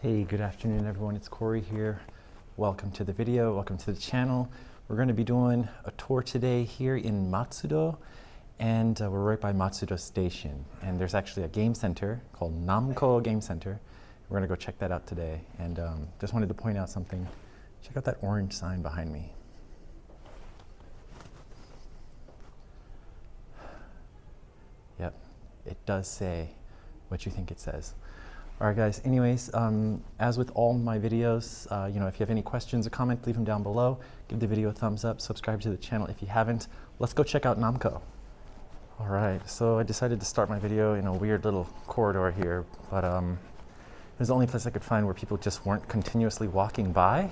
Hey, good afternoon everyone, it's Cory here. Welcome to the video, welcome to the channel. We're going to be doing a tour today here in Matsudo, and we're right by Matsudo Station. And there's actually a game center called Namco Game Center. We're going to go check that out today. And just wanted to point out something. Check out that orange sign behind me. Yep, it does say what you think it says. All right, guys, anyways, as with all my videos, if you have any questions or comments, leave them down below. Give the video a thumbs up, subscribe to the channel if you haven't. Let's go check out Namco. All right, so I decided to start my video in a weird little corridor here, but it was the only place I could find where people just weren't continuously walking by.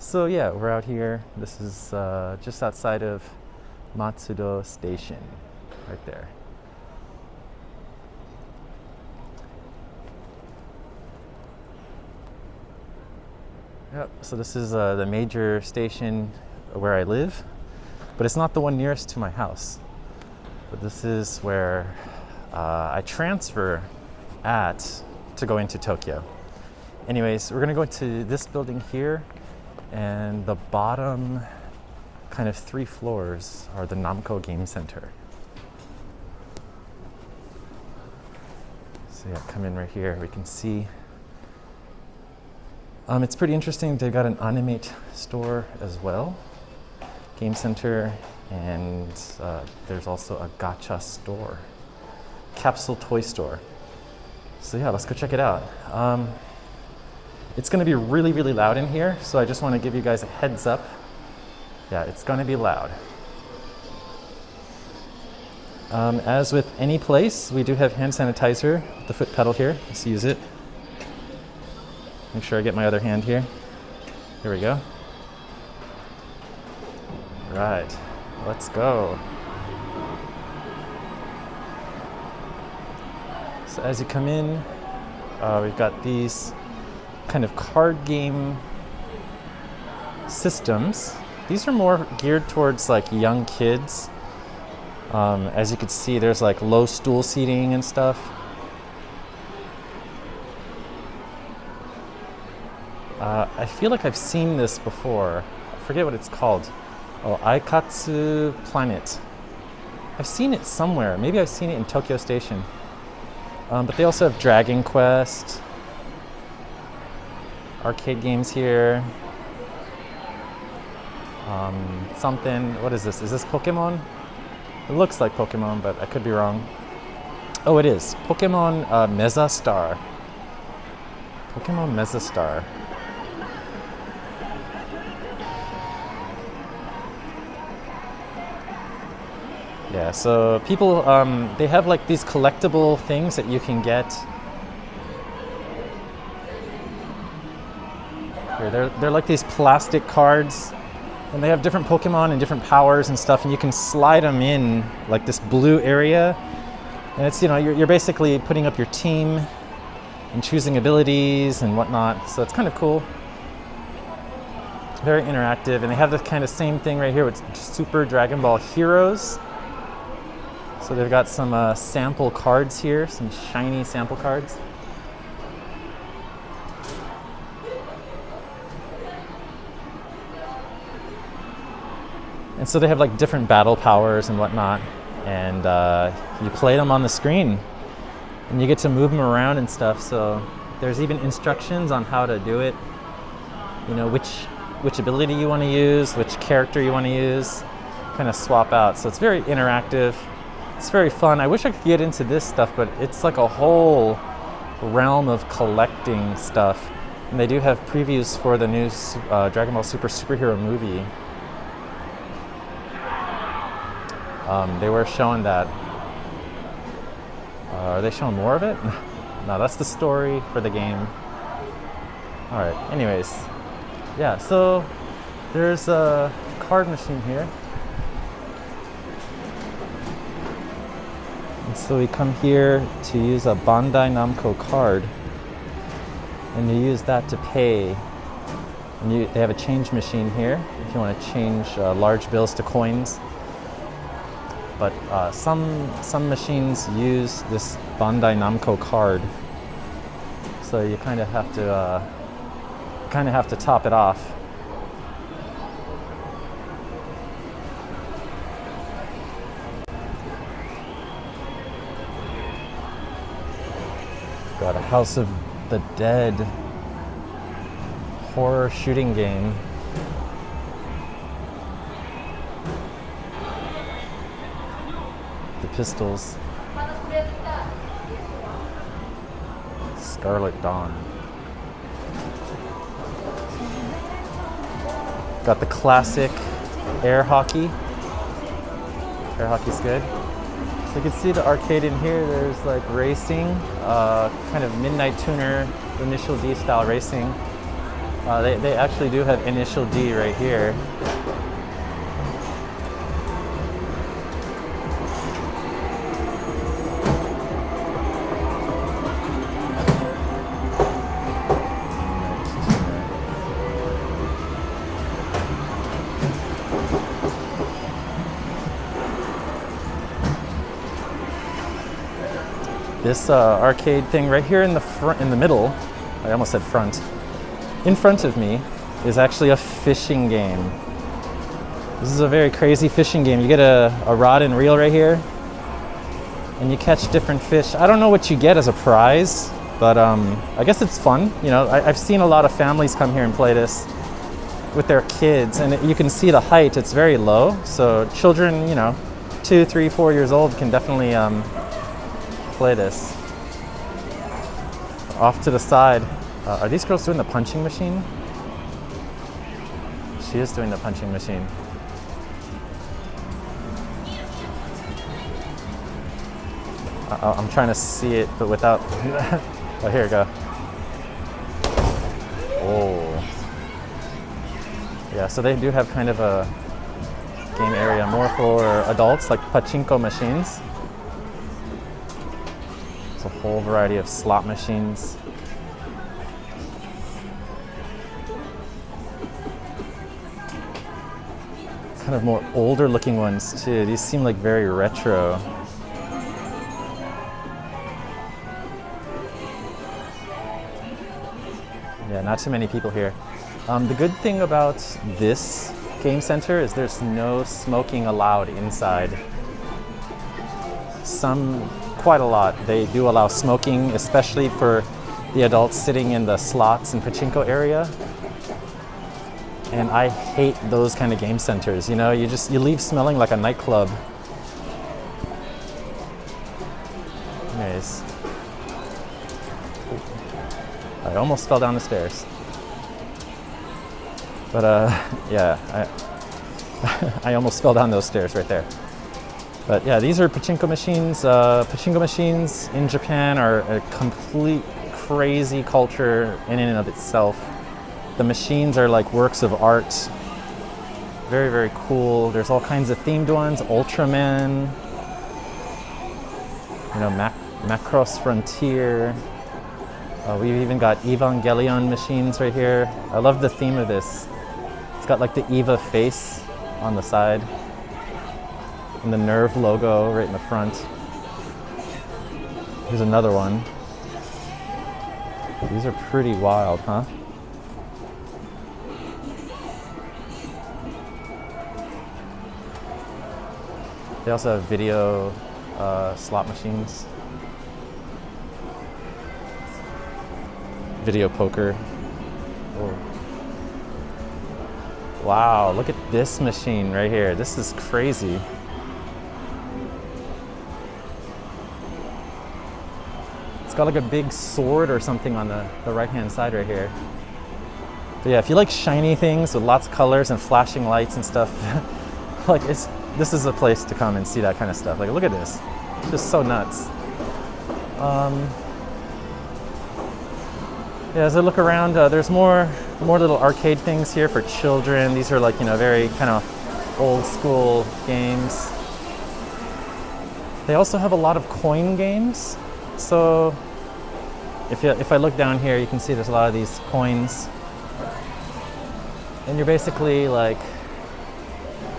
So yeah, we're out here. This is just outside of Matsudo Station, right there. Yep, so this is the major station where I live, but it's not the one nearest to my house. But this is where I transfer to go into Tokyo. Anyways, we're gonna go into this building here, and the bottom kind of 3 floors are the Namco Game Center. So yeah, come in right here, we can see. It's pretty interesting. They've got an animate store as well, game center, and there's also a gacha store, capsule toy store. So yeah, let's go check it out. It's going to be really, really loud in here, so I just want to give you guys a heads up. Yeah, it's going to be loud. As with any place, we do have hand sanitizer, the foot pedal here. Let's use it. Make sure I get my other hand here. Here we go. Right, let's go. So as you come in, we've got these kind of card game systems. These are more geared towards like young kids. As you can see, there's like low stool seating and stuff. I feel like I've seen this before. I forget what it's called. Oh, Aikatsu Planet. I've seen it somewhere. Maybe I've seen it in Tokyo Station. But they also have Dragon Quest, arcade games here. Something, what is this? Is this Pokemon? It looks like Pokemon, but I could be wrong. Oh, it is. Pokemon Meza Star. Pokemon Meza Star. Yeah, so people, they have like these collectible things that you can get. Here, they're like these plastic cards, and they have different Pokemon and different powers and stuff, and you can slide them in like this blue area. And it's, you're basically putting up your team and choosing abilities and whatnot, so it's kind of cool. Very interactive, and they have the kind of same thing right here with Super Dragon Ball Heroes. So they've got some sample cards here, some shiny sample cards. And so they have like different battle powers and whatnot, and you play them on the screen, and you get to move them around and stuff. So there's even instructions on how to do it. Which ability you want to use, which character you want to use, kind of swap out. So it's very interactive. It's very fun. I wish I could get into this stuff, but it's like a whole realm of collecting stuff. And they do have previews for the new Dragon Ball Super superhero movie. They were showing that. Are they showing more of it? No, that's the story for the game. All right, anyways. Yeah, so there's a card machine here. So we come here to use a Bandai Namco card, and you use that to pay. And they have a change machine here if you want to change large bills to coins. But some machines use this Bandai Namco card. So you kind of have to top it off. Got a House of the Dead horror shooting game. The pistols. Scarlet Dawn. Got the classic air hockey. Air hockey's good. So you can see the arcade in here. There's like racing, kind of Midnight Tuner, Initial D style racing. They actually do have Initial D right here. This arcade thing right here in the front, in the middle, I almost said front. In front of me is actually a fishing game. This is a very crazy fishing game. You get a rod and reel right here, and you catch different fish. I don't know what you get as a prize, but I guess it's fun. You know, I've seen a lot of families come here and play this with their kids, and you can see the height. It's very low, so children, you know, 2, 3, 4 years old can definitely play this. Off to the side, are these girls doing the punching machine? She is doing the punching machine. I'm trying to see it, but without. Oh, here we go. Oh. Yeah, so they do have kind of a game area more for adults, like Pachinko machines. A whole variety of slot machines. Kind of more older looking ones too. These seem like very retro. Yeah, not too many people here. The good thing about this game center is there's no smoking allowed inside. Quite a lot. They do allow smoking, especially for the adults sitting in the slots and pachinko area. And I hate those kind of game centers. You know, you leave smelling like a nightclub. Anyways, I almost fell down the stairs. But yeah, I almost fell down those stairs right there. But yeah, these are pachinko machines. Pachinko machines in Japan are a complete crazy culture in and of itself. The machines are like works of art. Very, very cool. There's all kinds of themed ones. Ultraman, you know, Macross Frontier. We've even got Evangelion machines right here. I love the theme of this. It's got like the Eva face on the side. And the Nerve logo right in the front. Here's another one. These are pretty wild, huh? They also have video slot machines. Video poker. Oh. Wow, look at this machine right here. This is crazy. Got like a big sword or something on the right hand side right here. But yeah, if you like shiny things with lots of colors and flashing lights and stuff, like this is a place to come and see that kind of stuff. Like, look at this, it's just so nuts. Yeah, as I look around, there's more little arcade things here for children. These are like, you know, very kind of old school games. They also have a lot of coin games. So if I look down here, you can see there's a lot of these coins, and you're basically like,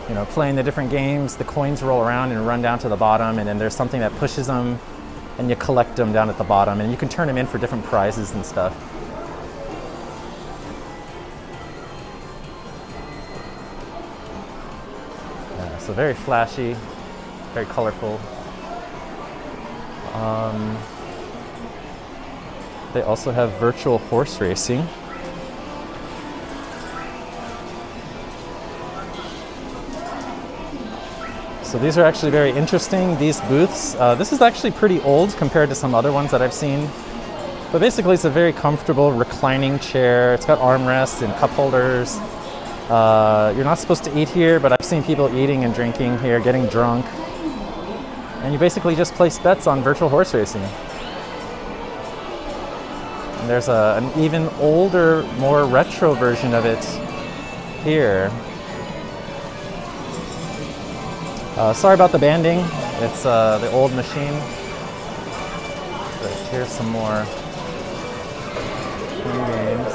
you know, playing the different games. The coins roll around and run down to the bottom, and then there's something that pushes them, and you collect them down at the bottom, and you can turn them in for different prizes and stuff. Yeah, so very flashy, very colorful. They also have virtual horse racing. So these are actually very interesting, these booths. This is actually pretty old compared to some other ones that I've seen. But basically it's a very comfortable reclining chair. It's got armrests and cup holders. You're not supposed to eat here, but I've seen people eating and drinking here, getting drunk. And you basically just place bets on virtual horse racing. And there's an even older, more retro version of it here. Sorry about the banding. It's the old machine. But here's some more games.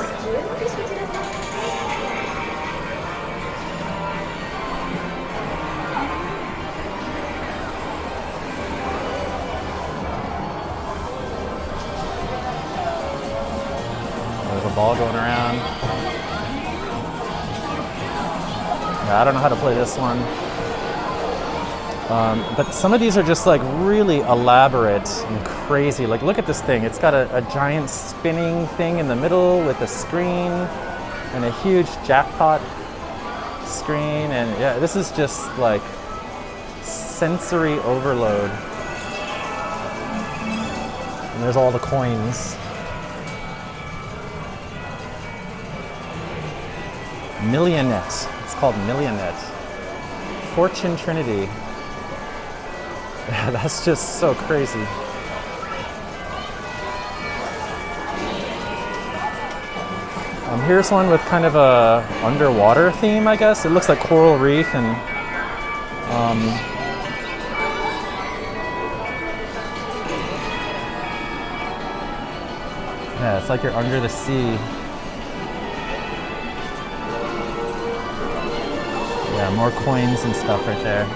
There's a ball going around. Yeah, I don't know how to play this one. But some of these are just like really elaborate and crazy. Like look at this thing. It's got a giant spinning thing in the middle with a screen and a huge jackpot screen. And yeah, this is just like sensory overload. And there's all the coins. Millionet. It's called Millionet. Fortune Trinity. Yeah, that's just so crazy. Here's one with kind of a underwater theme, I guess. It looks like coral reef and yeah, it's like you're under the sea. Yeah, more coins and stuff right there.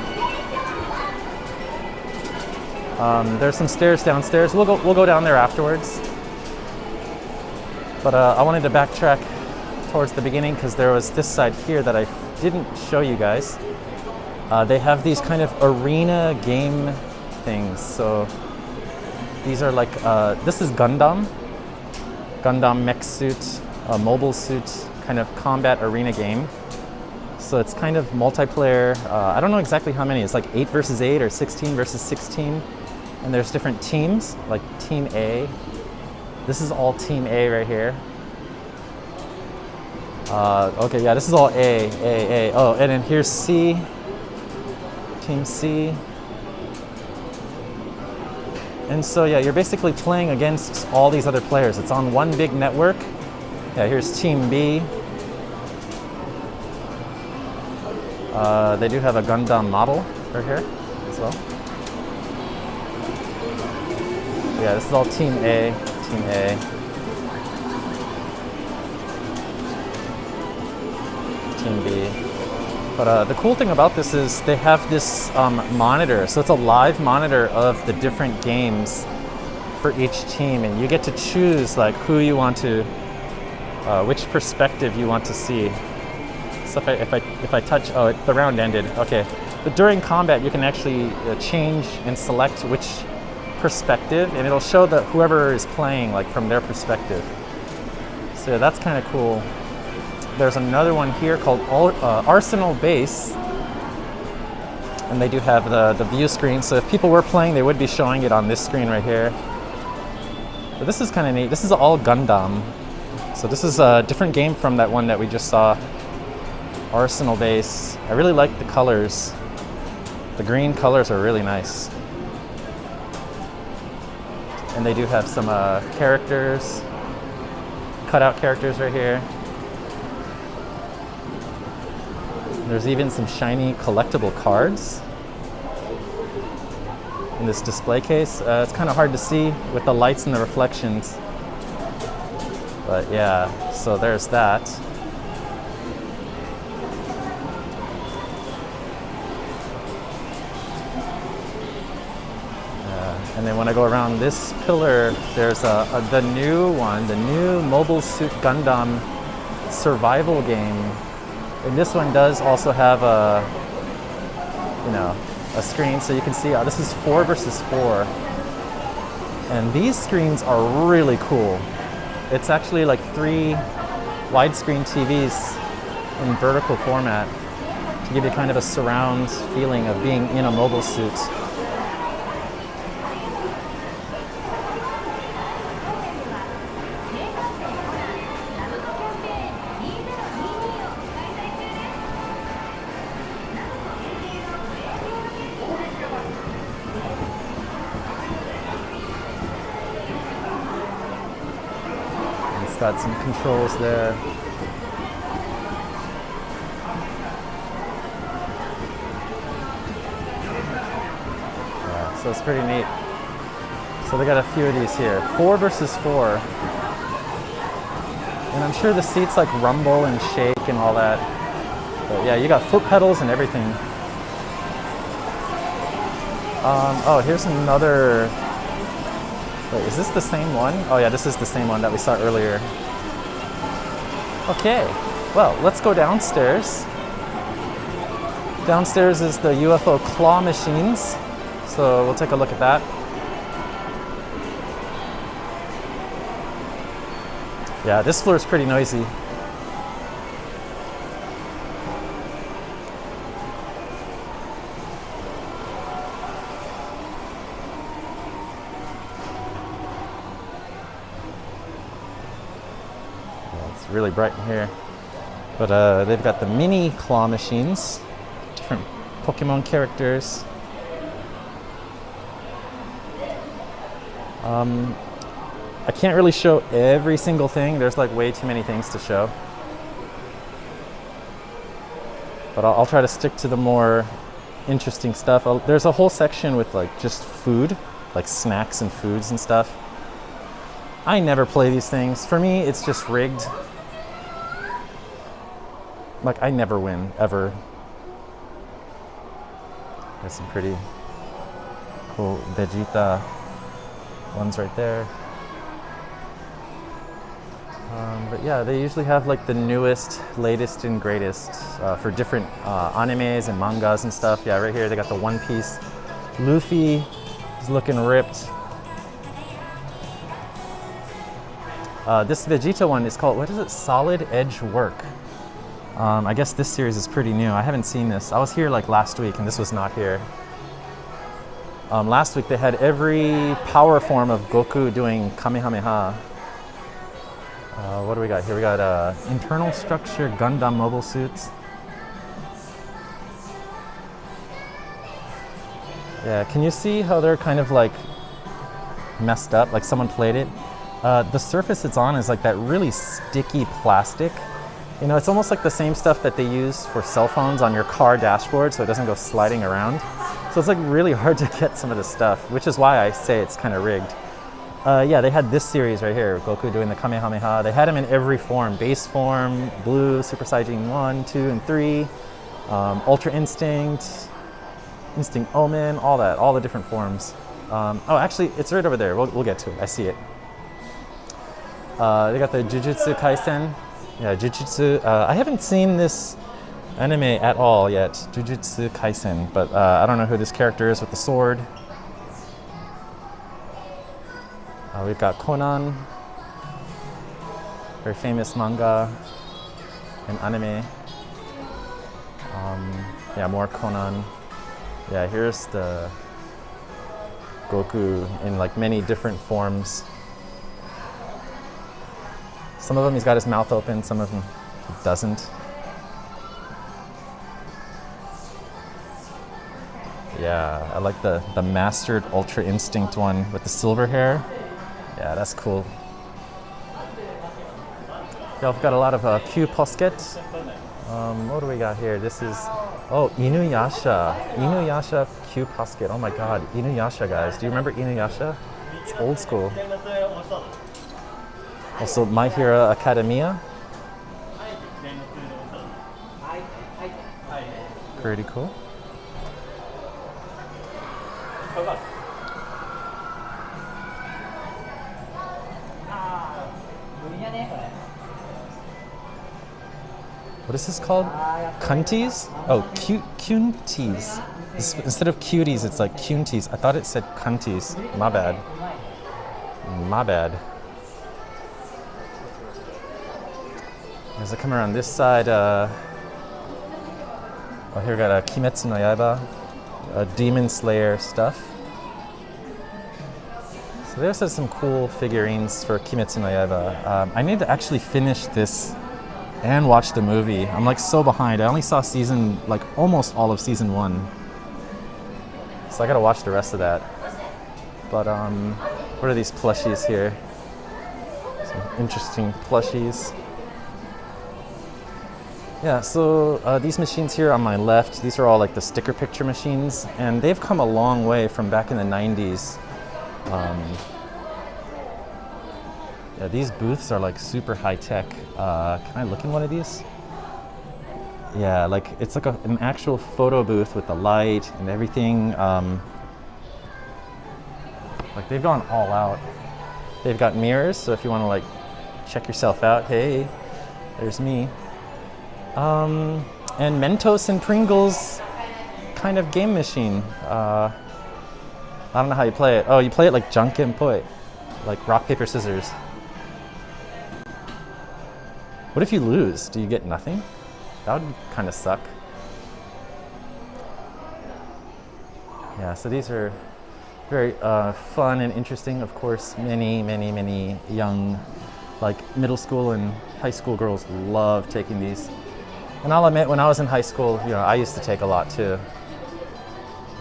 There's some stairs downstairs. We'll go down there afterwards. But I wanted to backtrack towards the beginning because there was this side here that I didn't show you guys. They have these kind of arena game things. So these are like, this is Gundam mech suit, mobile suit, kind of combat arena game. So it's kind of multiplayer. I don't know exactly how many. It's like 8 versus 8 or 16 versus 16. And there's different teams, like Team A. This is all Team A right here. Okay, yeah, this is all A. Oh, and then here's C, Team C. And so, yeah, you're basically playing against all these other players. It's on one big network. Yeah, here's Team B. They do have a Gundam model right here as well. Yeah, this is all Team A, Team A. Team B. But the cool thing about this is they have this monitor. So it's a live monitor of the different games for each team. And you get to choose like who you want to, which perspective you want to see. So if I touch, oh, the round ended, okay. But during combat, you can actually change and select which perspective, and it'll show that whoever is playing like from their perspective. So yeah, that's kind of cool. There's another one here called Arsenal Base, and they do have the view screen. So if people were playing, they would be showing it on this screen right here. But this is kind of neat. This is all Gundam. So this is a different game from that one that we just saw. Arsenal Base. I really like the colors. The green colors are really nice. And they do have some characters, cutout characters right here. There's even some shiny collectible cards in this display case. It's kind of hard to see with the lights and the reflections. But yeah, so there's that. And then when I go around this pillar, there's the new one, the new Mobile Suit Gundam survival game. And this one does also have a screen, so you can see this is 4 versus 4. And these screens are really cool. It's actually like 3 widescreen TVs in vertical format to give you kind of a surround feeling of being in a mobile suit. It's got some controls there. So it's pretty neat. So they got a few of these here. 4 versus 4. And I'm sure the seats like rumble and shake and all that. But yeah, you got foot pedals and everything. Oh, here's another. Wait, is this the same one? Oh yeah, this is the same one that we saw earlier. Okay, well, let's go downstairs. Downstairs is the UFO claw machines. So we'll take a look at that. Yeah, this floor is pretty noisy. Yeah, it's really bright in here. But they've got the mini claw machines, different Pokemon characters. I can't really show every single thing. There's like way too many things to show. But I'll try to stick to the more interesting stuff. There's a whole section with like just food, like snacks and foods and stuff. I never play these things. For me, it's just rigged. Like I never win, ever. There's some pretty cool Vegeta ones right there. But yeah, they usually have like the newest, latest and greatest for different animes and mangas and stuff. Yeah, right here they got the One Piece. Luffy is looking ripped. This Vegeta one is called, what is it? Solid Edge Work. I guess this series is pretty new. I haven't seen this. I was here like last week and this was not here. Last week they had every power form of Goku doing Kamehameha. What do we got here? We got internal structure Gundam mobile suits. Yeah, can you see how they're kind of like messed up, like someone played it? The surface it's on is like that really sticky plastic. You know, it's almost like the same stuff that they use for cell phones on your car dashboard so it doesn't go sliding around. So it's like really hard to get some of this stuff, which is why I say it's kind of rigged. Yeah, they had this series right here, Goku doing the Kamehameha. They had him in every form, base form, Blue, Super Saiyan 1, 2, and 3, Ultra Instinct, Instinct Omen, all that, all the different forms. Oh, actually, it's right over there. We'll get to it. I see it. They got the Jujutsu Kaisen. Yeah, Jujutsu. I haven't seen this anime at all yet, Jujutsu Kaisen, but I don't know who this character is with the sword. We've got Conan, very famous manga and anime. Yeah, more Conan. Yeah, here's the Goku in like many different forms. Some of them he's got his mouth open, some of them he doesn't. Yeah, I like the mastered Ultra Instinct one with the silver hair. Yeah, that's cool. Yeah, we've got a lot of Q Posket. What do we got here? This is, oh, Inuyasha. Inuyasha Q Posket. Oh my god, Inuyasha, guys. Do you remember Inuyasha? It's old school. Also, My Hero Academia. Pretty cool. What is this called? Cunties? Oh, cunties. Instead of cuties, it's like cunties. I thought it said cunties. My bad. My bad. As I come around this side, oh, here we got a Kimetsu no Yaiba, a Demon Slayer stuff. So there's some cool figurines for Kimetsu no Yaiba. I need to actually finish this and watch the movie. I'm like so behind. I only saw almost all of season 1. So I gotta watch the rest of that. But what are these plushies here? Some interesting plushies. Yeah, so these machines here on my left, these are all like the sticker picture machines, and they've come a long way from back in the 90s. Yeah, these booths are like super high tech. Can I look in one of these? Yeah, like it's like an actual photo booth with the light and everything. Like they've gone all out. They've got mirrors, so if you want to like check yourself out, hey, there's me. And Mentos and Pringles kind of game machine. I don't know how you play it. Oh, you play it like Jankenpoi, like rock, paper, scissors. What if you lose? Do you get nothing? That would kind of suck. Yeah, so these are very fun and interesting. Of course, many young, like middle school and high school girls love taking these. And I'll admit, when I was in high school, you know, I used to take a lot too.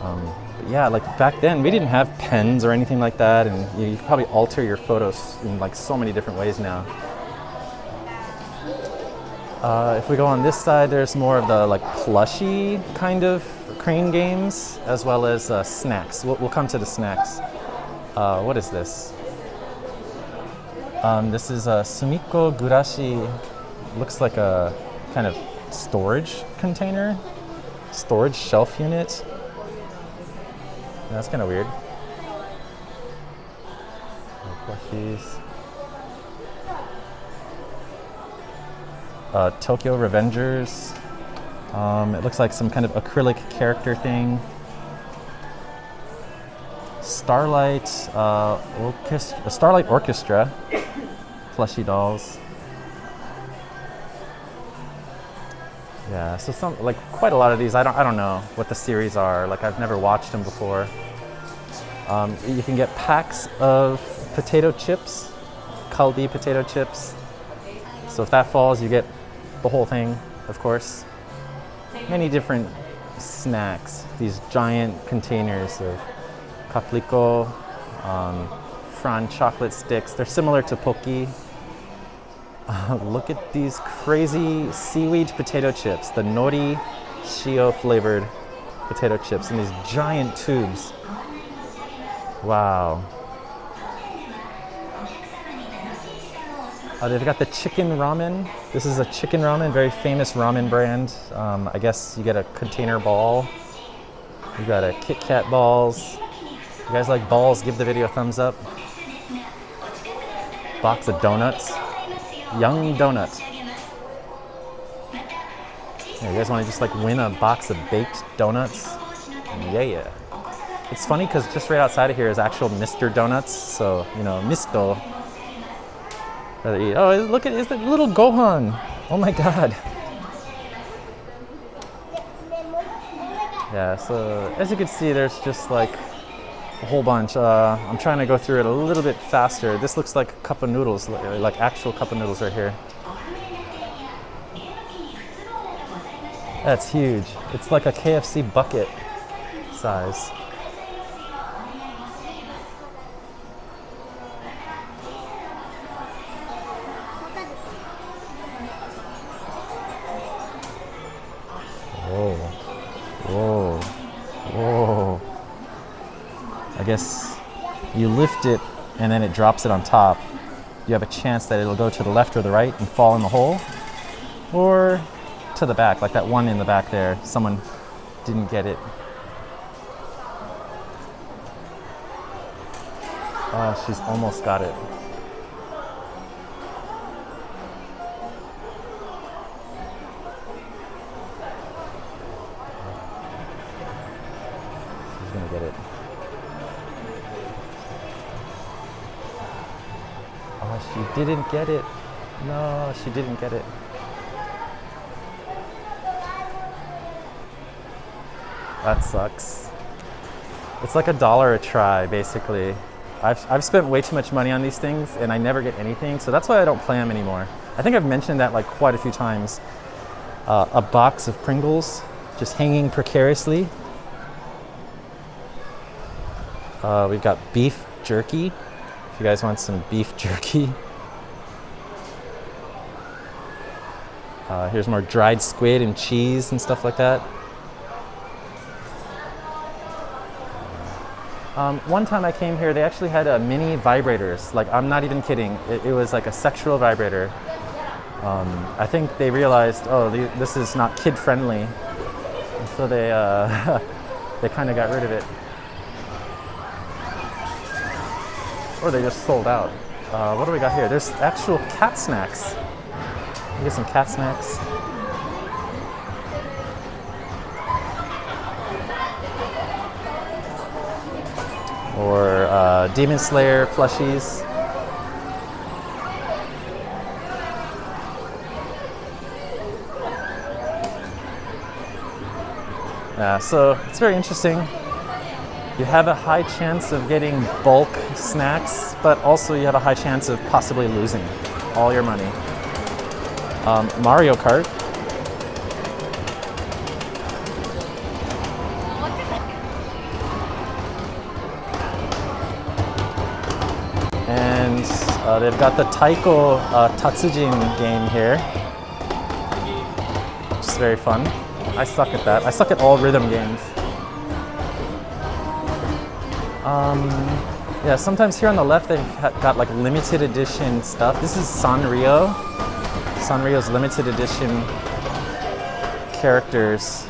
But yeah, like back then, we didn't have pens or anything like that, and you could probably alter your photos in like so many different ways now. If we go on this side, there's more of the like plushy kind of crane games, as well as snacks. We'll come to the snacks. What is this? This is a Sumikko Gurashi. Looks like a kind of storage container, storage shelf unit. That's kind of weird. Plushies. Tokyo Revengers. It looks like some kind of acrylic character thing. Starlight Orchestra. Plushy dolls. Yeah, so quite a lot of these. I don't know what the series are. Like I've never watched them before. You can get packs of potato chips, kalbi potato chips. So if that falls, you get the whole thing, of course. Many different snacks. These giant containers of kapliko, fran chocolate sticks. They're similar to Pocky. Look at these crazy seaweed potato chips, the nori shio flavored potato chips in these giant tubes. Wow. They've got the chicken ramen. This is a chicken ramen, very famous ramen brand. I guess you get a container ball. You got a Kit Kat balls. You guys like balls? Give the video a thumbs up. Box of donuts. Young donut. Yeah, you guys want to just like win a box of baked donuts? Yeah. It's funny because just right outside of here is actual Mr. Donuts. So, you know, Misto. Oh, look at is the little Gohan. Oh my god. Yeah, so as you can see, there's just like a whole bunch. I'm trying to go through it a little bit faster. This looks like a cup of noodles, like actual cup of noodles right here. That's huge. It's like a KFC bucket size. Whoa. I guess you lift it and then it drops it on top. You have a chance that it'll go to the left or the right and fall in the hole, or to the back, like that one in the back there. Someone didn't get it. Oh, she's almost got it. gonna get it. Oh, she didn't get it. No, she didn't get it. That sucks. It's like $1 a try, basically. I've spent way too much money on these things and I never get anything, so that's why I don't play them anymore. I think I've mentioned that like quite a few times. A box of Pringles just hanging precariously. We've got beef jerky, if you guys want some beef jerky. Here's more dried squid and cheese and stuff like that. One time I came here, they actually had mini vibrators. Like, I'm not even kidding. It was like a sexual vibrator. I think they realized, oh, this is not kid friendly. And so they, they kind of got rid of it. Or they just sold out. What do we got here? There's actual cat snacks. We get some cat snacks. Or Demon Slayer plushies. Yeah, so it's very interesting. You have a high chance of getting bulk snacks, but also you have a high chance of possibly losing all your money. Mario Kart. And they've got the Taiko Tatsujin game here, which is very fun. I suck at that. I suck at all rhythm games. Yeah, sometimes here on the left they've got like limited edition stuff. This is Sanrio. Sanrio's limited edition characters.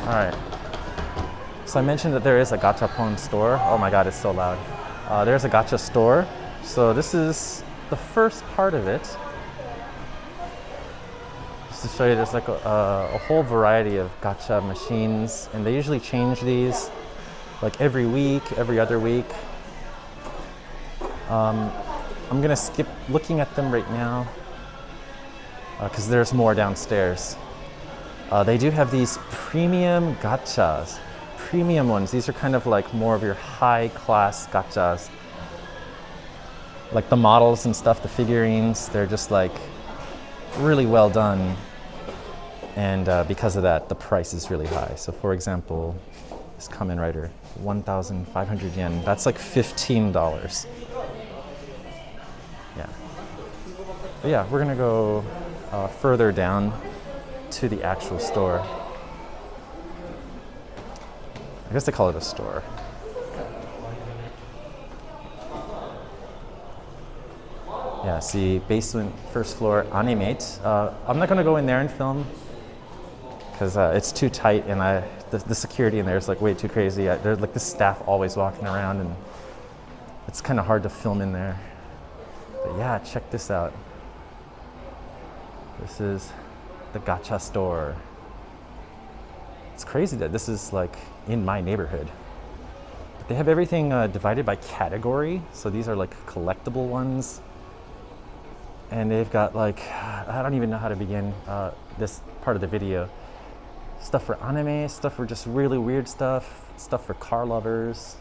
Alright. So I mentioned that there is a Gachapon store. Oh my god, it's so loud. There's a gacha store. So this is the first part of it. Just to show you, there's like a whole variety of gacha machines, and they usually change these like every week, every other week. I'm gonna skip looking at them right now because there's more downstairs. They do have these premium gachas, premium ones. These are kind of like more of your high-class gachas. Like the models and stuff, the figurines, they're just like really well done. And because of that, the price is really high. So for example, this Kamen Rider, 1,500 yen. That's like $15. Yeah. But yeah, we're gonna go further down to the actual store. I guess they call it a store. Yeah, see, basement, first floor, Animate. I'm not gonna go in there and film because it's too tight, and the security in there is like way too crazy. There's like the staff always walking around, and it's kind of hard to film in there. But yeah, check this out. This is the gacha store. It's crazy that this is like in my neighborhood. But they have everything divided by category. So these are like collectible ones. And they've got like, I don't even know how to begin this part of the video. Stuff for anime, stuff for just really weird stuff, stuff for car lovers,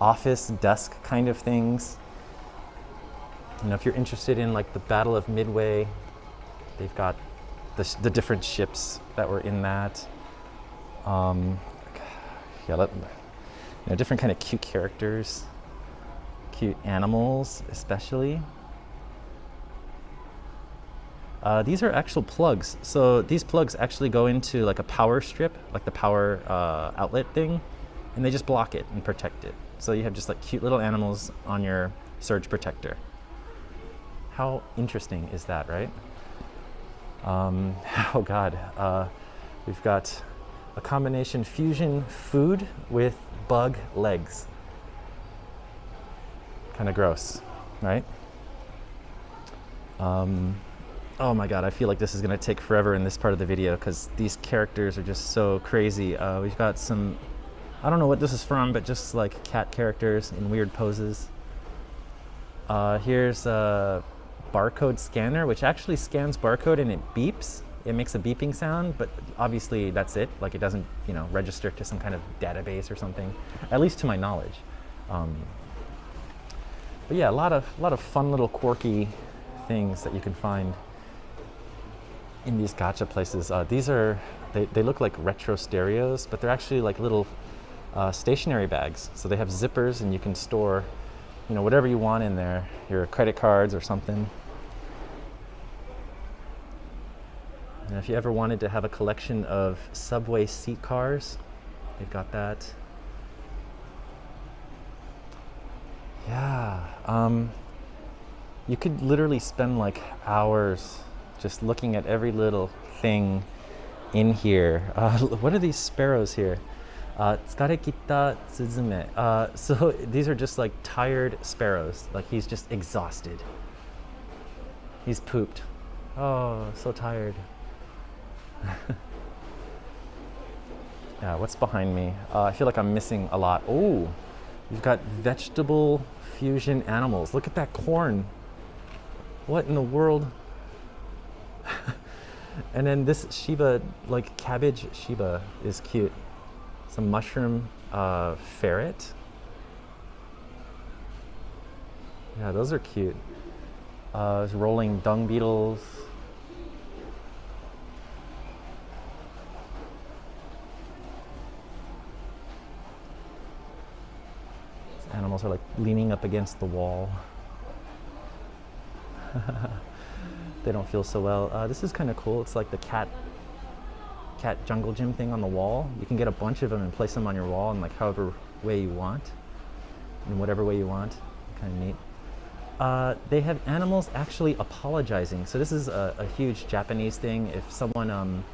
office, desk kind of things. You know, if you're interested in like the Battle of Midway, they've got the different ships that were in that. Yeah, different kind of cute characters, cute animals especially. These are actual plugs. So these plugs actually go into like a power strip, like the power outlet thing, and they just block it and protect it. So you have just like cute little animals on your surge protector. How interesting is that, right? Oh God, we've got a combination fusion food with bug legs. Kind of gross, right? Oh my god, I feel like this is gonna take forever in this part of the video because these characters are just so crazy. We've got some, I don't know what this is from, but just like cat characters in weird poses. Here's a barcode scanner, which actually scans barcode and it beeps. It makes a beeping sound, but obviously that's it. Like it doesn't, you know, register to some kind of database or something, at least to my knowledge. But yeah, a lot of fun little quirky things that you can find in these gacha places. These are, they look like retro stereos, but they're actually like little stationery bags. So they have zippers and you can store, you know, whatever you want in there, your credit cards or something. And if you ever wanted to have a collection of subway seat cars, they've got that. Yeah, you could literally spend like hours just looking at every little thing in here. What are these sparrows here? Tsukarekita tsuzume. So these are just like tired sparrows. Like he's just exhausted. He's pooped. Oh, so tired. Yeah, what's behind me? I feel like I'm missing a lot. Oh, you've got vegetable fusion animals. Look at that corn. What in the world? And then this Shiba, like cabbage Shiba, is cute. Some mushroom ferret. Yeah, those are cute. Rolling dung beetles. Animals are like leaning up against the wall. They don't feel so well. This is kind of cool. It's like the cat jungle gym thing on the wall. You can get a bunch of them and place them on your wall in like however way you want, in whatever way you want. Kind of neat. They have animals actually apologizing. So this is a huge Japanese thing. If someone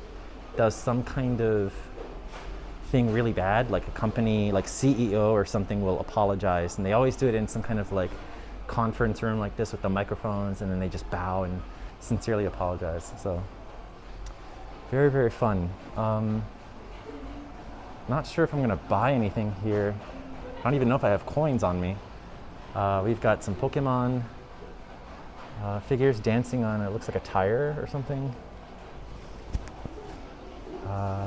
does some kind of thing really bad, like a company, like CEO or something will apologize, and they always do it in some kind of like conference room like this with the microphones, and then they just bow and sincerely apologize. So very, very fun. Not sure if I'm gonna buy anything here. I don't even know if I have coins on me. We've got some Pokemon figures dancing on, it looks like a tire or something.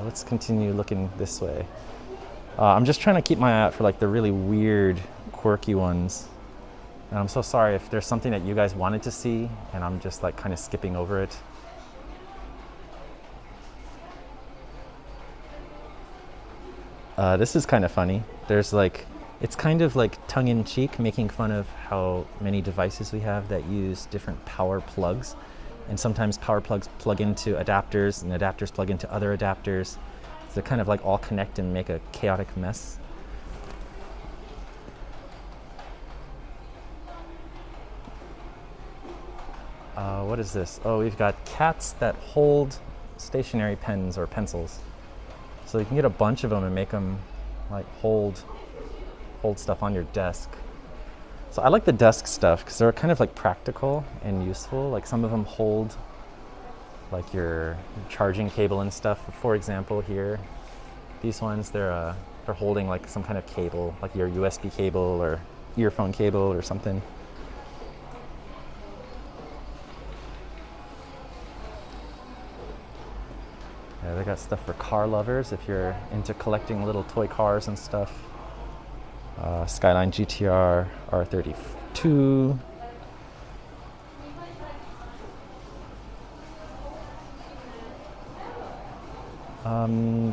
Let's continue looking this way. I'm just trying to keep my eye out for like the really weird, quirky ones. And I'm so sorry if there's something that you guys wanted to see and I'm just like kind of skipping over it. This is kind of funny. There's like, it's kind of like tongue-in-cheek, making fun of how many devices we have that use different power plugs. And sometimes power plugs plug into adapters and adapters plug into other adapters. So they kind of like all connect and make a chaotic mess. What is this? Oh, we've got cats that hold stationary pens or pencils. So you can get a bunch of them and make them like hold stuff on your desk. So I like the desk stuff because they're kind of like practical and useful. Like some of them hold like your charging cable and stuff. For example, here, these ones, they're holding like some kind of cable, like your USB cable or earphone cable or something. Yeah, they got stuff for car lovers if you're into collecting little toy cars and stuff. Skyline GTR R32.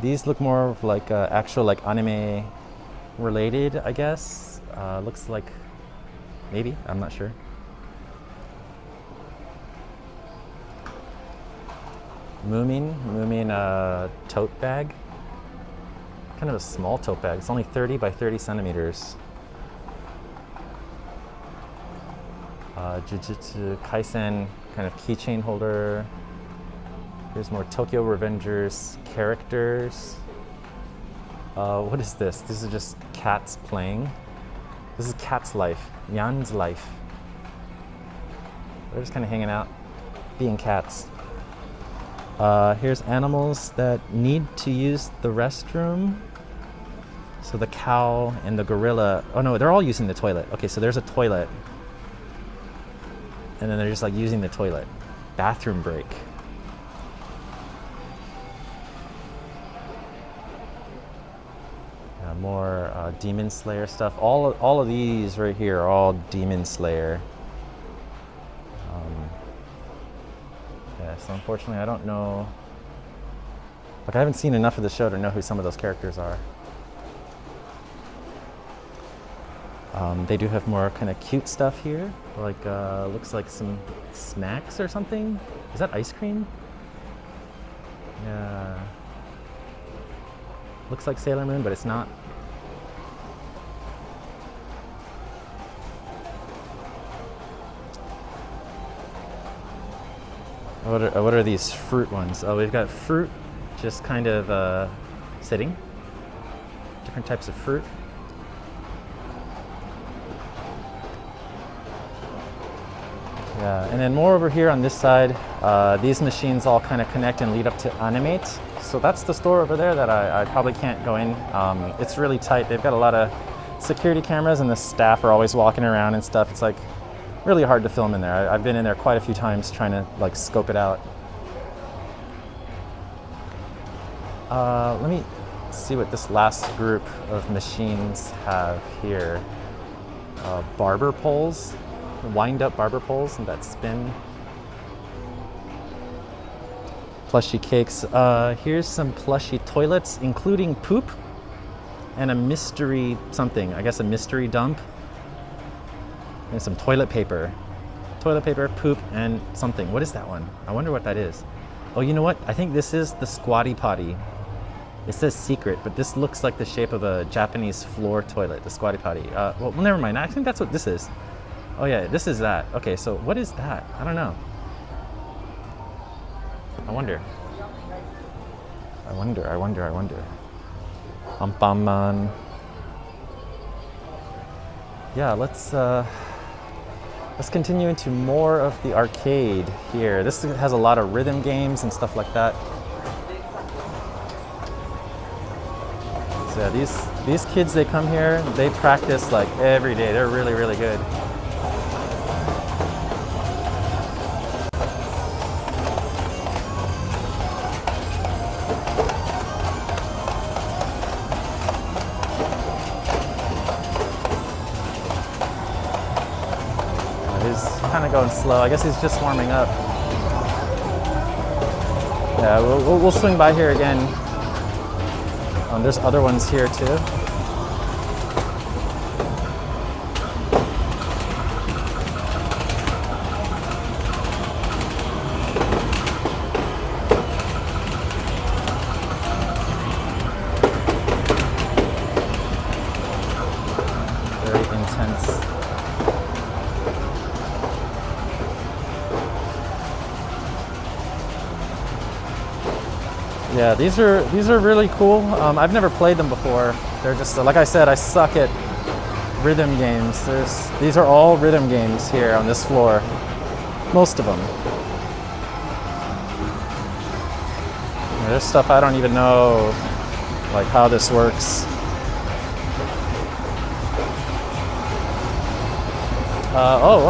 These look more of like actual like anime related, I guess. Looks like, maybe, I'm not sure. Moomin tote bag. Kind of a small tote bag. It's only 30 by 30 centimeters. Jujutsu Kaisen kind of keychain holder. Here's more Tokyo Revengers characters. What is this? This is just cats playing. This is Cat's Life, Nyan's Life. They're just kind of hanging out. being cats. Here's animals that need to use the restroom. So the cow and the gorilla, oh no, they're all using the toilet. Okay, so there's a toilet. And then they're just like using the toilet. Bathroom break. More Demon Slayer stuff. All of these right here are all Demon Slayer. Yeah, so unfortunately I don't know. Like I haven't seen enough of the show to know who some of those characters are. They do have more kind of cute stuff here. Like looks like some snacks or something. Is that ice cream? Yeah. Looks like Sailor Moon, but it's not. What are these fruit ones? Oh, we've got fruit just kind of sitting. Different types of fruit. Yeah, and then more over here on this side, these machines all kind of connect and lead up to Animate. So that's the store over there that I probably can't go in. It's really tight. They've got a lot of security cameras and the staff are always walking around and stuff. It's like really hard to film in there. I've been in there quite a few times trying to like scope it out. Let me see what this last group of machines have here. Barber poles, wind up barber poles and that spin. Plushy cakes. Here's some plushy toilets, including poop and a mystery something. I guess a mystery dump. And some toilet paper. Toilet paper, poop, and something. What is that one? I wonder what that is. Oh, you know what? I think this is the squatty potty. It says secret, but this looks like the shape of a Japanese floor toilet, the squatty potty. Well, never mind. I think that's what this is. Oh yeah, this is that. Okay, so what is that? I don't know. I wonder. Ampamman. Yeah, let's continue into more of the arcade here. This has a lot of rhythm games and stuff like that. So yeah, these kids, they come here, they practice like every day. They're really, really good. Kind of going slow. I guess he's just warming up. Yeah, we'll swing by here again. There's other ones here too. Very intense. Yeah, these are really cool. I've never played them before. They're just, like I said, I suck at rhythm games. These are all rhythm games here on this floor. Most of them. There's stuff I don't even know, like how this works.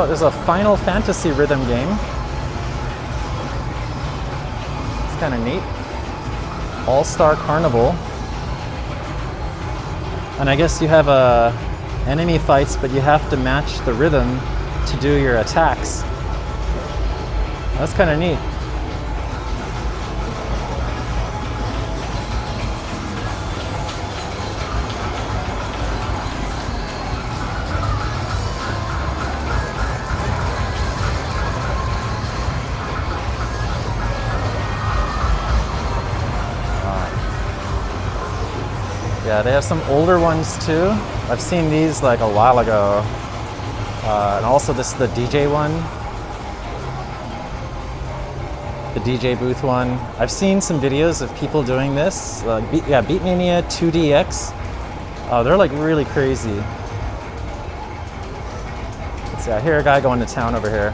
There's a Final Fantasy rhythm game. It's kind of neat. All-Star Carnival. And I guess you have enemy fights, but you have to match the rhythm to do your attacks. That's kind of neat. Yeah, they have some older ones too. I've seen these like a while ago. And also this is the DJ one. The DJ booth one. I've seen some videos of people doing this. Beatmania 2DX. Oh, they're like really crazy. Let's see, I hear a guy going to town over here.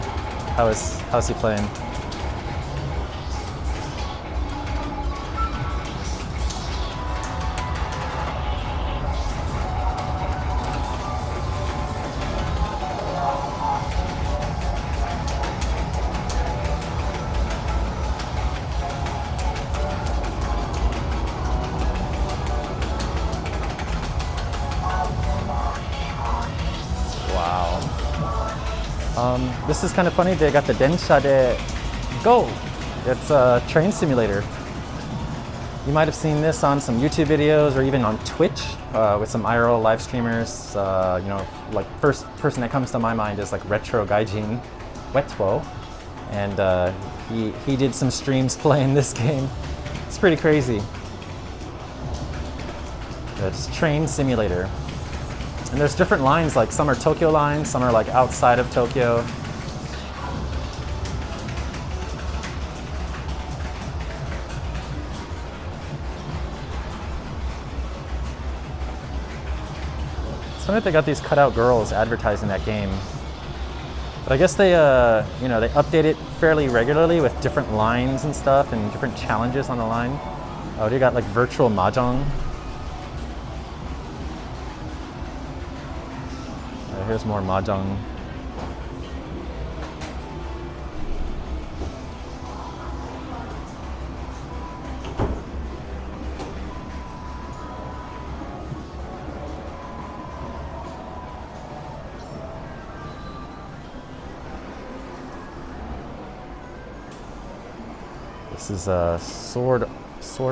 How's he playing? This is kind of funny. They got the Densha de Go. It's a train simulator. You might have seen this on some YouTube videos or even on Twitch with some IRL live streamers. You know, like first person that comes to my mind is like Retro Gaijin Wetwo, and he did some streams playing this game. It's pretty crazy. It's train simulator. And there's different lines, like some are Tokyo lines, some are like outside of Tokyo. It's funny that they got these cutout girls advertising that game. But I guess they, you know, they update it fairly regularly with different lines and stuff and different challenges on the line. Oh, they got like virtual mahjong. Here's more mahjong. This is Sword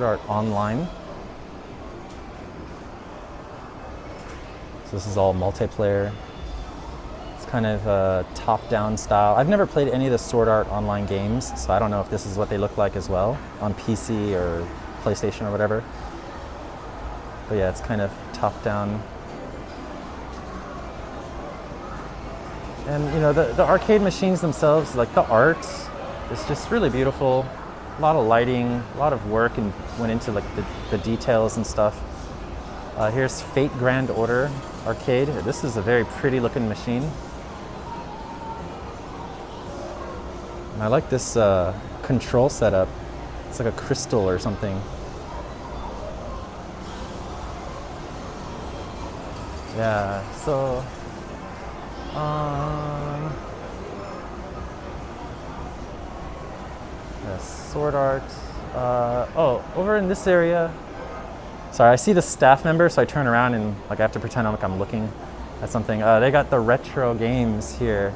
Art Online. So this is all multiplayer. Kind of top-down style. I've never played any of the Sword Art Online games, so I don't know if this is what they look like as well on PC or PlayStation or whatever. But yeah, it's kind of top-down. And you know, the arcade machines themselves, like the art, is just really beautiful. A lot of lighting, a lot of work and went into like the details and stuff. Here's Fate Grand Order Arcade. This is a very pretty looking machine. I like this control setup. It's like a crystal or something. Yeah, so yeah, Sword Art. Oh, over in this area. Sorry, I see the staff member, so I turn around and like I have to pretend like I'm looking at something. They got the retro games here.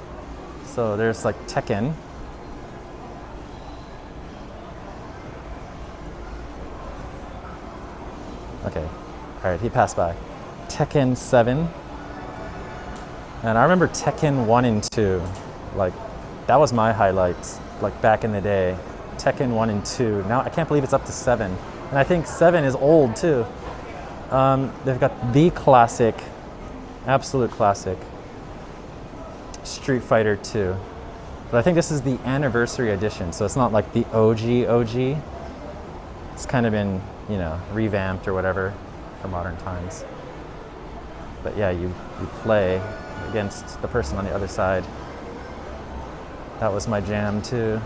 So there's like Tekken. Okay, all right, he passed by. Tekken 7. And I remember Tekken 1 and 2. Like, that was my highlights, like back in the day. Tekken 1 and 2. Now, I can't believe it's up to 7. And I think 7 is old, too. They've got the classic, absolute classic, Street Fighter 2. But I think this is the anniversary edition, so it's not like the OG. It's kind of been, you know, revamped or whatever for modern times. But yeah, you play against the person on the other side. That was my jam too.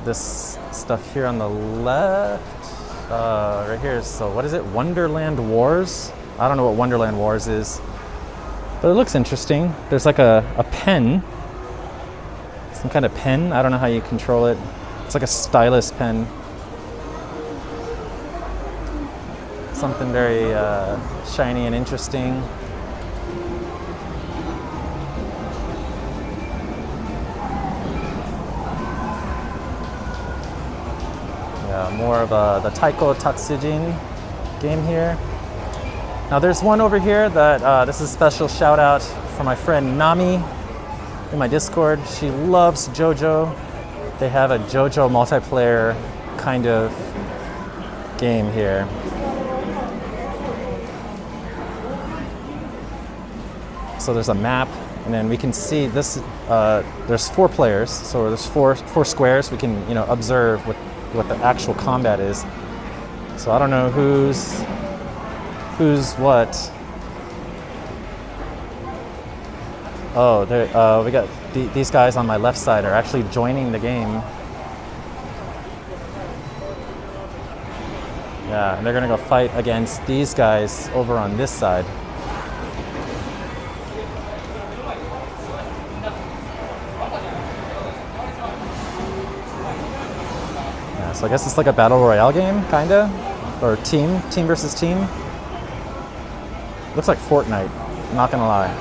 This stuff here on the left, right here, so what is it? Wonderland Wars? I don't know what Wonderland Wars is. But it looks interesting. There's like a pen. Some kind of pen. I don't know how you control it. It's like a stylus pen. Something very shiny and interesting. Yeah, more of the Taiko Tatsujin game here. Now there's one over here that, this is a special shout out for my friend Nami in my Discord. She loves JoJo. They have a JoJo multiplayer kind of game here. So there's a map, and then we can see this, there's 4 players, so there's four squares. We can, you know, observe what the actual combat is. So I don't know who's what. Oh, there, we got these guys on my left side are actually joining the game. Yeah, and they're gonna go fight against these guys over on this side. Yeah, so I guess it's like a battle royale game, kinda. or team versus team. Looks like Fortnite, not gonna lie.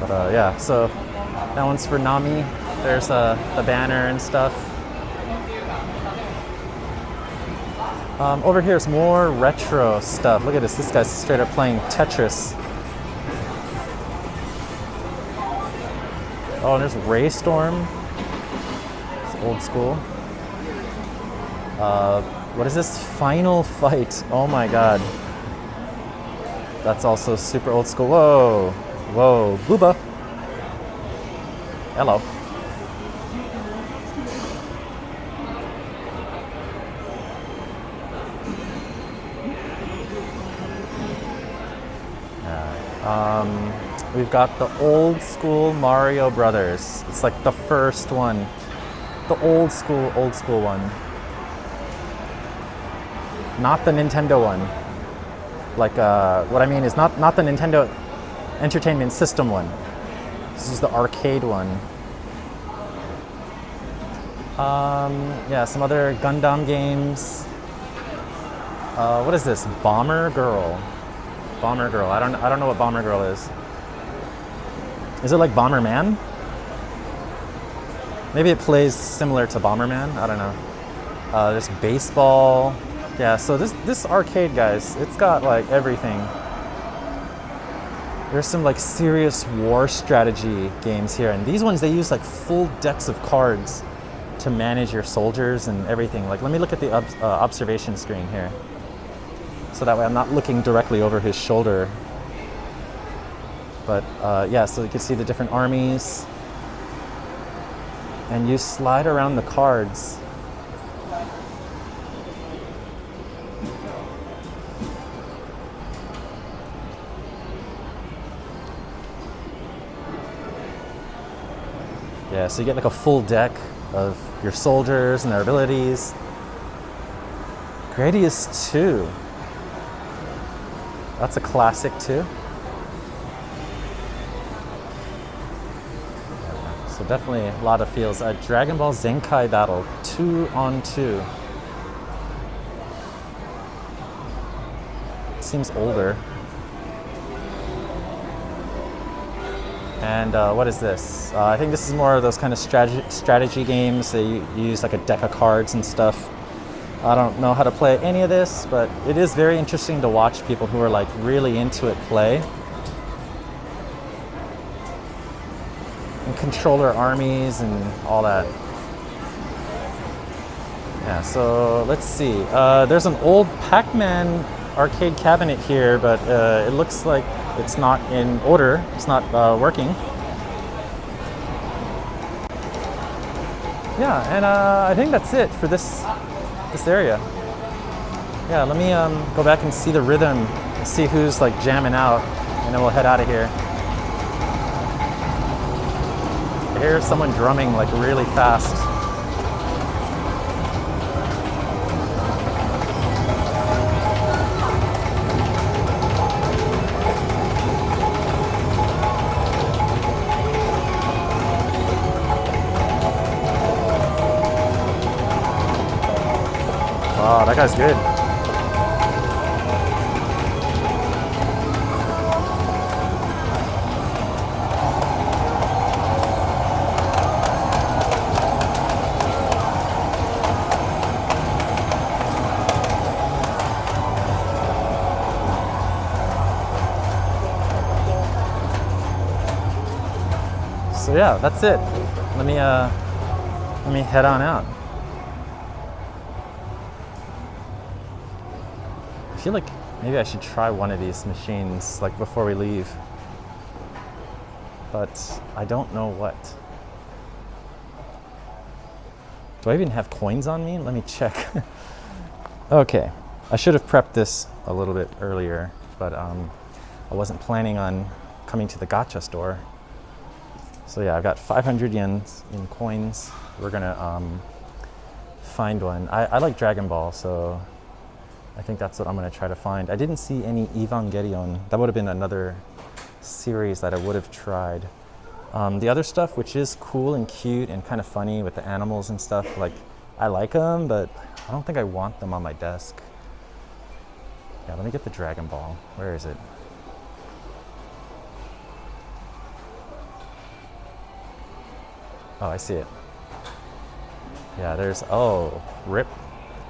But yeah, so that one's for Nami. There's the banner and stuff. Over here is more retro stuff. Look at this. This guy's straight up playing Tetris. Oh, and there's Raystorm. It's old school. What is this? Final Fight. Oh my god. That's also super old school. Whoa. Whoa. Booba. Hello. We've got the old school Mario Brothers. It's like the first one. The old school one. Not the Nintendo one. Like, what I mean is not the Nintendo Entertainment System one. This is the arcade one. Yeah, some other Gundam games. What is this? Bomber Girl. Bomber Girl. I don't know what Bomber Girl is. Is it like Bomberman? Maybe it plays similar to Bomberman. I don't know. There's baseball. Yeah. So this arcade, guys, it's got like everything. There's some like serious war strategy games here, and these ones they use like full decks of cards to manage your soldiers and everything. Like, let me look at the observation screen here, so that way I'm not looking directly over his shoulder. But yeah, so you can see the different armies, and you slide around the cards. Yeah, so you get like a full deck of your soldiers and their abilities. Gradius 2. That's a classic too. So definitely a lot of feels. Dragon Ball Zenkai Battle 2-on-2. Seems older. And what is this? I think this is more of those kind of strategy games. You use like a deck of cards and stuff. I don't know how to play any of this, but it is very interesting to watch people who are like really into it play. And control their armies and all that. Yeah, so let's see. There's an old Pac-Man arcade cabinet here, but it looks like it's not in order. It's not working. Yeah, and I think that's it for this area. Yeah, let me go back and see the rhythm and see who's like jamming out, and then we'll head out of here. I hear someone drumming like really fast. Wow, that guy's good. So yeah, that's it. Let me head on out. I feel like maybe I should try one of these machines like before we leave, but I don't know what. Do I even have coins on me? Let me check. Okay, I should have prepped this a little bit earlier, but I wasn't planning on coming to the gacha store. So yeah, I've got 500 yen in coins. We're gonna find one. I like Dragon Ball, so I think that's what I'm gonna try to find. I didn't see any Evangelion. That would have been another series that I would have tried. The other stuff, which is cool and cute and kind of funny with the animals and stuff, like I like them, but I don't think I want them on my desk. Yeah, let me get the Dragon Ball. Where is it? Oh, I see it. Yeah, there's, oh, rip.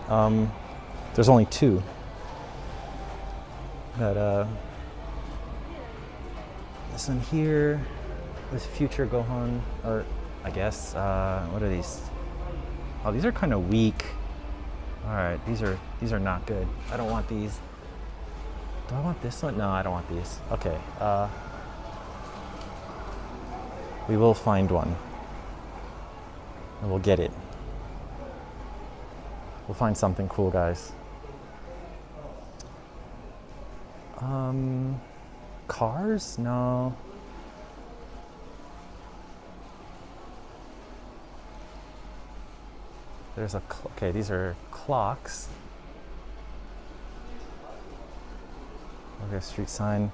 There's only 2. But, this one here, this future Gohan, or I guess, what are these? Oh, these are kind of weak. All right, these are not good. I don't want these. Do I want this one? No, I don't want these. Okay, we will find one. And we'll get it. We'll find something cool, guys. Cars? No. There's a, okay, these are clocks. Okay, street sign.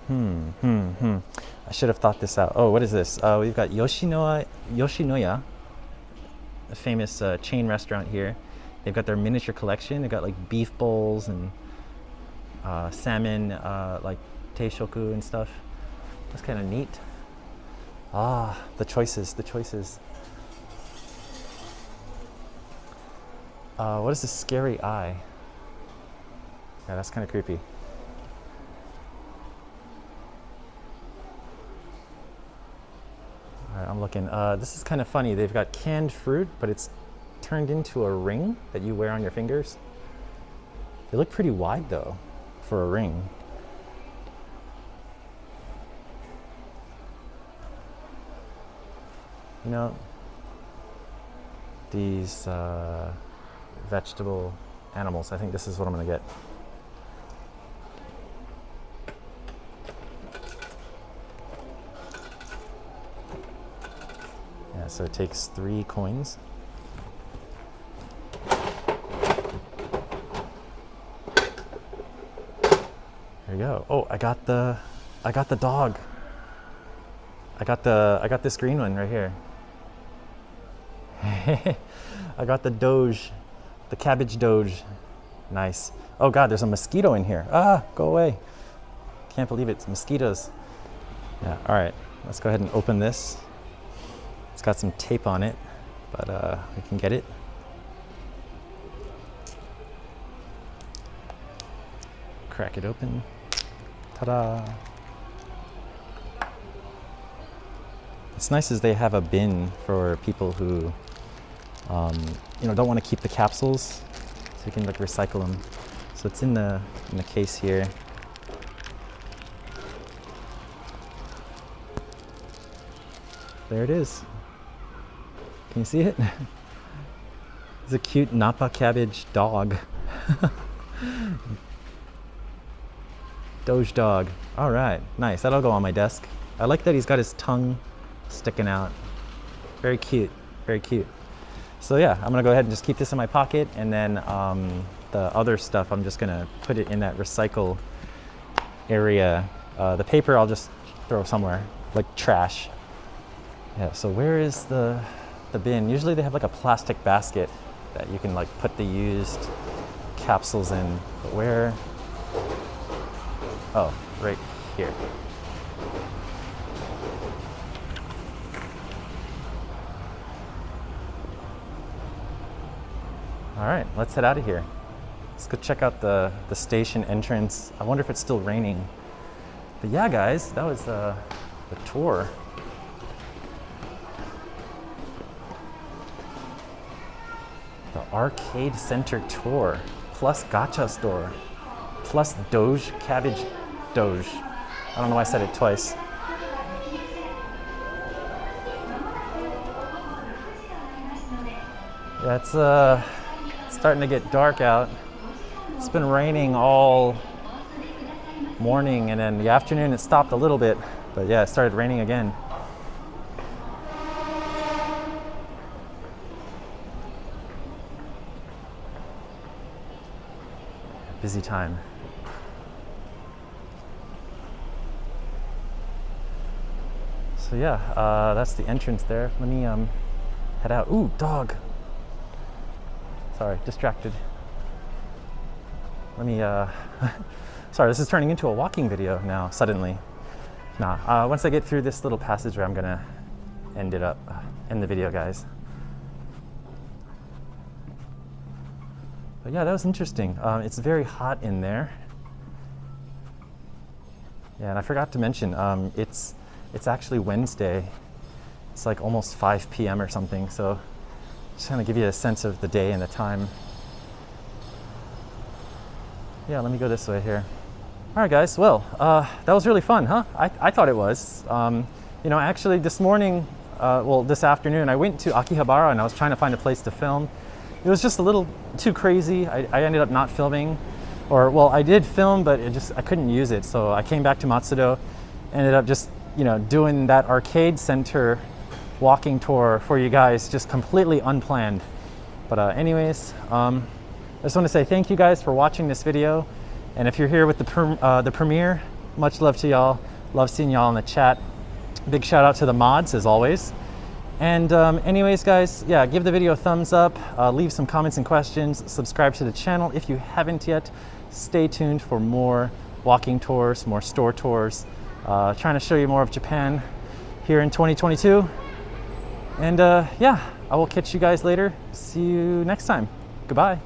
I should have thought this out. Oh, what is this? We've got Yoshinoya, a famous chain restaurant here. They've got their miniature collection. They've got like beef bowls and salmon, like teishoku and stuff. That's kind of neat. Ah, the choices, the choices. What is this scary eye? Yeah, that's kind of creepy. All right, I'm looking. This is kind of funny. They've got canned fruit, but it's turned into a ring that you wear on your fingers. They look pretty wide though, for a ring. You know, these vegetable animals, I think this is what I'm gonna get. Yeah, so it takes 3 coins. There you go. Oh, I got the dog. I got this green one right here. I got the Doge, the cabbage Doge. Nice. Oh God, there's a mosquito in here. Ah, go away. Can't believe it, it's mosquitoes. Yeah, all right, let's go ahead and open this. It's got some tape on it, but we can get it. Crack it open. Ta-da. What's nice is they have a bin for people who you know, don't want to keep the capsules, so you can like recycle them. So it's in the case here. There it is. Can you see it? It's a cute Napa cabbage dog. Doge dog. All right, nice. That'll go on my desk. I like that he's got his tongue sticking out. Very cute, very cute. So yeah, I'm gonna go ahead and just keep this in my pocket, and then the other stuff, I'm just gonna put it in that recycle area. The paper I'll just throw somewhere, like trash. Yeah, so where is the bin? Usually they have like a plastic basket that you can like put the used capsules in, but where? Oh, right here. All right, let's head out of here. Let's go check out the station entrance. I wonder if it's still raining. But yeah, guys, that was the tour. The arcade center tour, plus gacha store, plus Doge, cabbage Doge. I don't know why I said it twice. Yeah, it's starting to get dark out. It's been raining all morning, and then the afternoon it stopped a little bit, but yeah, it started raining again. Busy time. So yeah, that's the entrance there. Let me head out. Ooh, dog. Sorry, distracted. Let me, sorry, this is turning into a walking video now, suddenly. Nah, once I get through this little passageway, I'm gonna end the video, guys. But yeah, that was interesting. It's very hot in there. Yeah, and I forgot to mention, it's actually Wednesday. It's like almost 5 p.m. or something, so just kind of give you a sense of the day and the time. Yeah, let me go this way here. All right, guys, well, that was really fun, huh? I thought it was. You know, actually this morning, well, this afternoon, I went to Akihabara and I was trying to find a place to film. It was just a little too crazy. I ended up not filming, or, well, I did film, but I couldn't use it. So I came back to Matsudo, ended up just, you know, doing that arcade center walking tour for you guys, just completely unplanned. But anyways, I just want to say thank you guys for watching this video. And if you're here with the premiere, much love to y'all. Love seeing y'all in the chat. Big shout out to the mods as always. And anyways, guys, yeah, give the video a thumbs up, leave some comments and questions, subscribe to the channel if you haven't yet. Stay tuned for more walking tours, more store tours, trying to show you more of Japan here in 2022. And yeah, I will catch you guys later. See you next time. Goodbye.